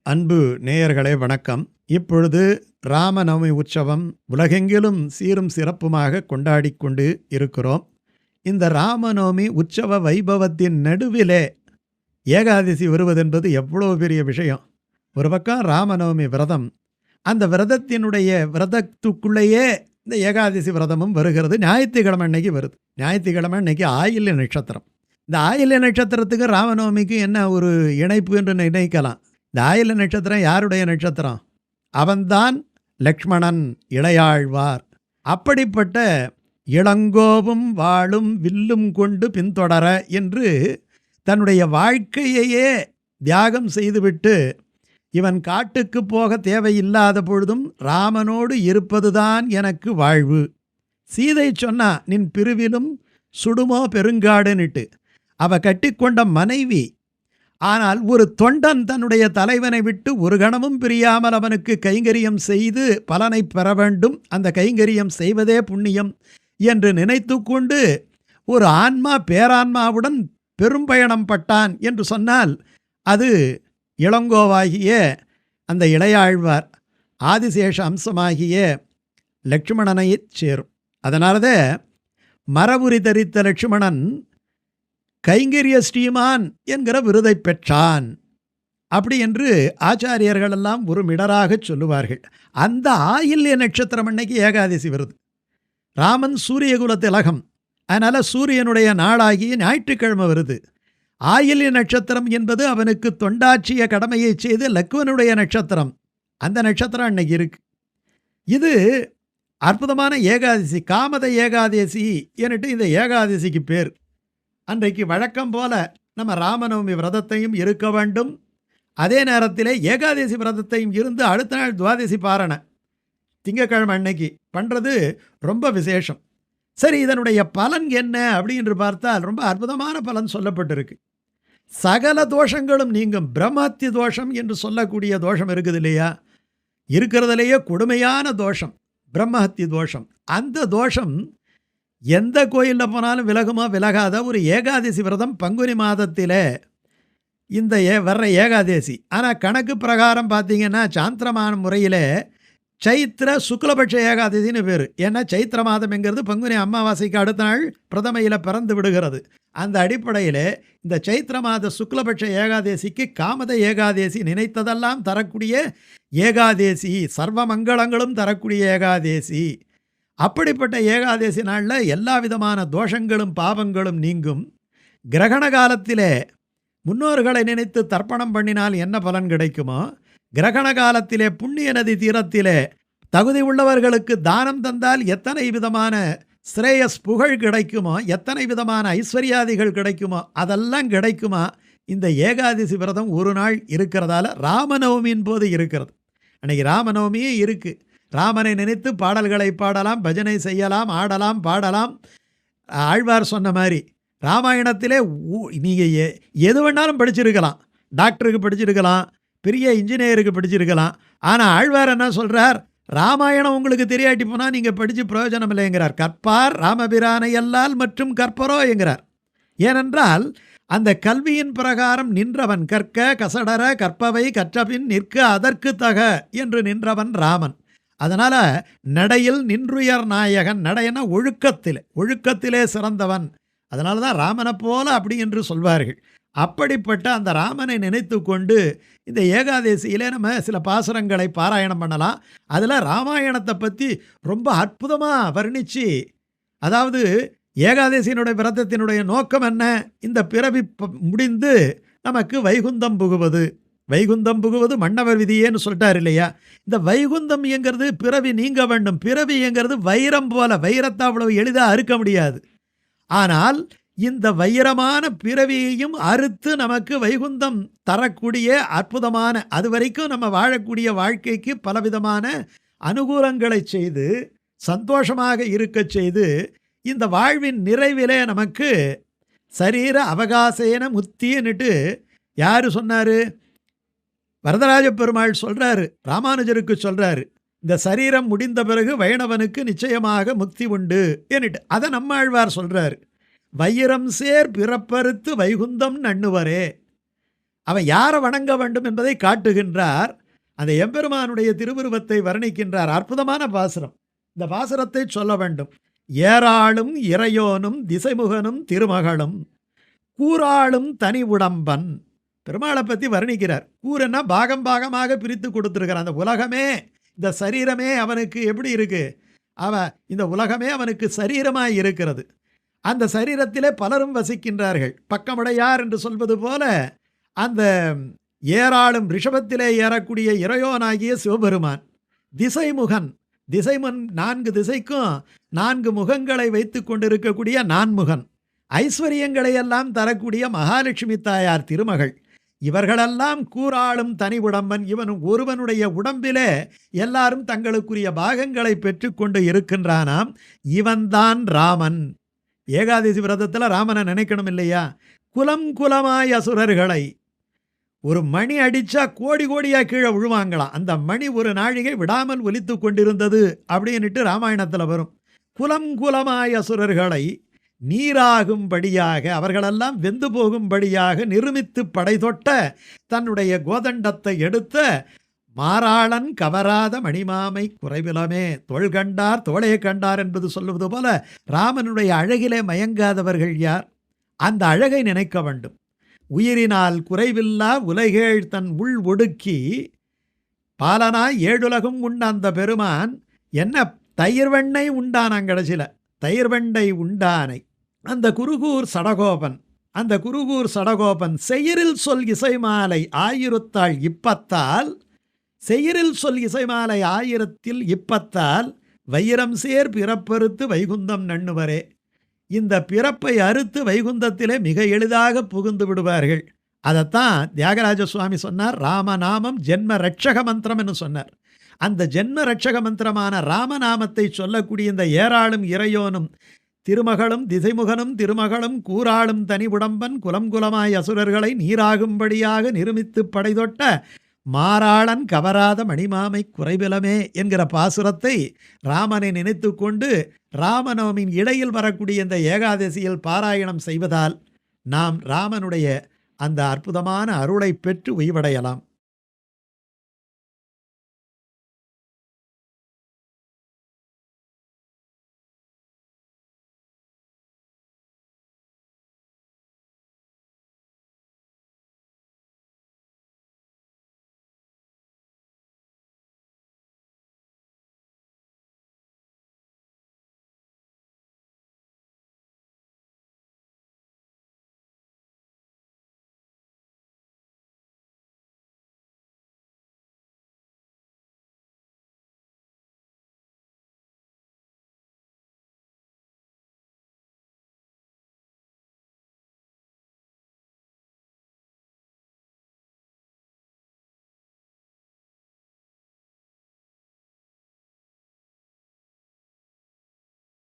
அன்பு நேயர்களே வணக்கம். இப்பொழுது ராமநவமி உற்சவம் உலகெங்கிலும் சீரும் சிறப்புமாக கொண்டாடிக் கொண்டு இருக்கிறோம். இந்த ராமநவமி உற்சவ வைபவத்தின் நடுவிலே ஏகாதசி வருவதென்பது எவ்வளோ பெரிய விஷயம். ஒரு பக்கம் ராமநவமி விரதம், அந்த விரதத்துக்குள்ளேயே இந்த ஏகாதசி விரதமும் வருகிறது. ஞாயிற்றுக்கிழமை அன்னைக்கு வருது. ஞாயிற்றுக்கிழமை அன்னைக்கு ஆயில்ய நட்சத்திரம். இந்த ஆயில்ய நட்சத்திரத்துக்கு ராமநவமிக்கு என்ன ஒரு இணைப்பு என்று நினைக்கலாம். இந்த ஆயில்ய நட்சத்திரம் யாருடைய நட்சத்திரம்? அவன்தான் லக்ஷ்மணன், இளையாழ்வார். அப்படிப்பட்ட இளங்கோவும் வாளும் வில்லும் கொண்டு பின்தொடர என்று தன்னுடைய வாழ்க்கையையே தியாகம் செய்துவிட்டு இவன் காட்டுக்கு போக தேவையில்லாத பொழுதும் ராமனோடு இருப்பதுதான் எனக்கு வாழ்வு. சீதை சொன்னா, நின் பிரிவிலும் சுடுமோ பெருங்காடுன்னுட்டு. அவ கட்டிக்கொண்ட மனைவி. ஆனால் ஒரு தொண்டன் தன்னுடைய தலைவனை விட்டு ஒரு கணமும் பிரியாமல் அவனுக்கு கைங்கரியம் செய்து பலனை பெற வேண்டும், அந்த கைங்கரியம் செய்வதே புண்ணியம் என்று நினைத்து கொண்டு ஒரு ஆன்மா பேரான்மாவுடன் பெரும்பயணம் பட்டான் என்று சொன்னால் அது இளங்கோவாகிய அந்த இளையாழ்வார் ஆதிசேஷ அம்சமாகிய லக்ஷ்மணனை சேரும். அதனாலதே மரபுரி தரித்த லக்ஷ்மணன் கைங்கரிய ஸ்ரீமான் என்கிற விருதை பெற்றான் அப்படி என்று ஆச்சாரியர்களெல்லாம் ஒரு மிடராக சொல்லுவார்கள். அந்த ஆயில்ய நட்சத்திரம் அன்னைக்கு ஏகாதசி வருது. ராமன் சூரியகுல திலகம், அதனால் சூரியனுடைய நாளாகிய ஞாயிற்றுக்கிழமை வருது. ஆயில்ய நட்சத்திரம் என்பது அவனுக்கு தொண்டாற்றிய கடமையை செய்து லக்குவனுடைய நட்சத்திரம். அந்த நட்சத்திரம் அன்னைக்கு இருக்கு. இது அற்புதமான ஏகாதசி, காமத ஏகாதசி என்னட்டு இந்த ஏகாதசிக்கு பேர். அன்றைக்கு வழக்கம் போல நம்ம ராமநவமி விரதத்தையும் இருக்க வேண்டும். அதே நேரத்தில் ஏகாதசி விரதத்தையும் இருந்து அடுத்த நாள் துவாதசி பாரணை திங்கக்கிழமை அன்னைக்கு பண்ணுறது ரொம்ப விசேஷம். சரி, இதனுடைய பலன் என்ன அப்படின்னு பார்த்தால் ரொம்ப அற்புதமான பலன் சொல்லப்பட்டிருக்கு. சகல தோஷங்களும் நீங்கும். பிரம்மஹத்தி தோஷம் என்று சொல்லக்கூடிய தோஷம் இருக்குது இல்லையா, இருக்கிறதுலேயே கொடுமையான தோஷம் பிரம்மஹத்தி தோஷம். அந்த தோஷம் எந்த கோயிலில் போனாலும் விலகுமா விலகாத ஒரு ஏகாதசி விரதம் பங்குனி மாதத்தில் இந்த வர்ற ஏகாதசி. ஆனால் கணக்கு பிரகாரம் பார்த்தீங்கன்னா சாந்திரமான முறையில் சைத்திர சுக்லபட்ச ஏகாதசின்னு பேர். ஏன்னா சைத்திர மாதம் என்கிறது பங்குனி அமாவாசைக்கு அடுத்த நாள் பிரதமையில் பிறந்து விடுகிறது. அந்த அடிப்படையில் இந்த சைத்திர மாத சுக்லபட்ச ஏகாதசிக்கு காமத ஏகாதசி, நினைத்ததெல்லாம் தரக்கூடிய ஏகாதசி, சர்வ மங்களங்களும் தரக்கூடிய ஏகாதசி. அப்படிப்பட்ட ஏகாதசி நாளில் எல்லா விதமான தோஷங்களும் பாவங்களும் நீங்கும். கிரகண காலத்திலே முன்னோர்களை நினைத்து தர்ப்பணம் பண்ணினால் என்ன பலன் கிடைக்குமோ, கிரகண காலத்திலே புண்ணிய நதி தீரத்திலே தகுதி உள்ளவர்களுக்கு தானம் தந்தால் எத்தனை விதமான ஸ்ரேயஸ் புகழ் கிடைக்குமோ, எத்தனை விதமான ஐஸ்வர்யாதிகள் கிடைக்குமோ, அதெல்லாம் கிடைக்குமா இந்த ஏகாதசி விரதம் ஒரு நாள் இருக்கிறதால ராமநவமியின் போது இருக்கிறது. அன்றைக்கி ராமநவமியே இருக்குது. ராமனை நினைத்து பாடல்களை பாடலாம், பஜனை செய்யலாம், ஆடலாம், பாடலாம். ஆழ்வார் சொன்ன மாதிரி ராமாயணத்திலே நீங்கள் எது வேணாலும் படிச்சிருக்கலாம். டாக்டருக்கு படிச்சிருக்கலாம், பெரிய இன்ஜினியருக்கு படிச்சிருக்கலாம். ஆனால் ஆழ்வார் என்ன சொல்கிறார், ராமாயணம் உங்களுக்கு தெரியாட்டி போனால் நீங்கள் படித்து பிரயோஜனம் இல்லைங்கிறார். கற்பார் ராமபிரானை எல்லால் மற்றும் கற்பரோ என்கிறார். ஏனென்றால் அந்த கல்வியின் பிரகாரம் நின்றவன், கற்க கசடர கற்பவை கற்றபின் நிற்க அதற்கு தக என்று நின்றவன் ராமன். அதனால் நடையில் நின்றுயர் நாயகன், நடையன ஒழுக்கத்திலே சிறந்தவன். அதனால தான் ராமனை போல அப்படி என்று சொல்வார்கள். அப்படிப்பட்ட அந்த ராமனை நினைத்து கொண்டு இந்த ஏகாதசியிலே நம்ம சில பாசுரங்களை பாராயணம் பண்ணலாம். அதில் ராமாயணத்தை பற்றி ரொம்ப அற்புதமாக வர்ணித்து, அதாவது ஏகாதசியினுடைய விரதத்தினுடைய நோக்கம் என்ன, இந்த பிறவி முடிந்து நமக்கு வைகுந்தம் புகுவது. வைகுந்தம் புகுவது மன்னவர் விதியேன்னு சொல்லிட்டார் இல்லையா. இந்த வைகுந்தம் என்கிறது பிறவி நீங்க வேண்டும். பிறவி என்கிறது வைரம் போல, வைரத்தை அவ்வளவு எளிதாக அறுக்க முடியாது. ஆனால் இந்த வைரமான பிறவியையும் அறுத்து நமக்கு வைகுந்தம் தரக்கூடிய அற்புதமான, அது வரைக்கும் நம்ம வாழக்கூடிய வாழ்க்கைக்கு பலவிதமான அனுகூலங்களை செய்து சந்தோஷமாக இருக்க செய்து இந்த வாழ்வின் நிறைவிலே நமக்கு சரீர அவகாசேன முத்தின்னுட்டு யார் சொன்னார்? வரதராஜ பெருமாள் சொல்கிறாரு, ராமானுஜருக்கு சொல்கிறாரு, இந்த சரீரம் முடிந்த பிறகு வைணவனுக்கு நிச்சயமாக முக்தி உண்டு என்னட்டு. அதை நம்மாழ்வார் சொல்கிறார், வைரம் சேர் பிறப்பறுத்து வைகுந்தம் நண்ணுவரே. அவன் யாரை வணங்க வேண்டும் என்பதை காட்டுகின்றார். அந்த எம்பெருமானுடைய திருவுருவத்தை வர்ணிக்கின்றார். அற்புதமான பாசுரம். இந்த பாசுரத்தை சொல்ல வேண்டும். ஏராளும் இறையோனும் திசைமுகனும் திருமகளும் கூறாளும் தனி உடம்பன். பெருமாளை பற்றி வர்ணிக்கிறார். கூறுன்னா பாகம் பாகமாக பிரித்து கொடுத்துருக்கிறார். அந்த உலகமே, இந்த சரீரமே அவனுக்கு எப்படி இருக்கு? இந்த உலகமே அவனுக்கு சரீரமாய் இருக்கிறது. அந்த சரீரத்திலே பலரும் வசிக்கின்றார்கள். பக்கமுடையார் என்று சொல்வது போல அந்த ஏராளும் ரிஷபத்திலே ஏறக்கூடிய இறையோனாகிய சிவபெருமான். திசைமுகன், திசைமுன் 4 திசைக்கும் 4 முகங்களை வைத்து கொண்டிருக்கக்கூடிய நான்முகன். ஐஸ்வர்யங்களை எல்லாம் தரக்கூடிய மகாலட்சுமி தாயார் திருமகள். இவர்களெல்லாம் கூறாளும் தனி உடம்பன். இவன் ஒருவனுடைய உடம்பிலே எல்லாரும் தங்களுக்குரிய பாகங்களை பெற்றுக்கொண்டு இருக்கின்றானாம். இவன்தான் ராமன். ஏகாதசி விரதத்தில் ராமனை நினைக்கணும் இல்லையா? குலம் குலமாய் அசுரர்களை, ஒரு மணி அடித்தா கோடி கோடியாக கீழே விழுவாங்களாம். அந்த மணி ஒரு நாழிகை விடாமல் ஒலித்து கொண்டிருந்தது அப்படின்ட்டு ராமாயணத்தில் வரும். குலம் குலமாய் அசுரர்களை நீராகும்படியாக, அவர்களெல்லாம் வெந்து போகும்படியாக நிருமித்து படை தொட்ட தன்னுடைய கோதண்டத்தை எடுத்த மாறாளன் கவராத மணிமாமை குறைவிலமே. தோள் கண்டார் தோளே கண்டார் என்பது சொல்லுவது போல ராமனுடைய அழகிலே மயங்காதவர்கள் யார்? அந்த அழகை நினைக்க வேண்டும். உயிரினால் குறைவில்லா உலகேழ் தன் உள் ஒடுக்கி பாலனாய் ஏழுலகும் உண்ட அந்த பெருமான் என்ன தயிர் வெண்ணெய் உண்டானான். கடைசியில் தயிர் வெண்ணெய் உண்டானை அந்த குருகூர் சடகோபன். அந்த குருகூர் சடகோபன் செயிரில் சொல் இசைமாலை ஆயிரத்தாள் இப்பத்தால், செயிரில் சொல் இசைமாலை ஆயிரத்தில் இப்பத்தால் வைரம் சேர் பிறப்பறுத்து வைகுந்தம் நண்ணுவரே. இந்த பிறப்பை அறுத்து வைகுந்தத்திலே மிக எளிதாக புகுந்து விடுவார்கள். அதைத்தான் தியாகராஜ சுவாமி சொன்னார். ராமநாமம் ஜென்ம ரட்சக மந்திரம் என்று சொன்னார். அந்த ஜென்ம ரட்சக மந்திரமான ராமநாமத்தை சொல்லக்கூடிய இந்த ஏராளும் இறையோனும் திருமகளும் திசைமுகனும் திருமகளும் கூறாளும் தனி உடம்பன் குலம் குலமாய் அசுரர்களை நீராகும்படியாக நிருமித்து படைதொட்ட மாறாளன் கவராத மணிமாமை குறைவிலமே என்கிற பாசுரத்தை ராமனை நினைத்து கொண்டு ராமநவமின் இடையில் வரக்கூடிய இந்த ஏகாதசியில் பாராயணம் செய்வதால் நாம் ராமனுடைய அந்த அற்புதமான அருளை பெற்று உய்வடையலாம்.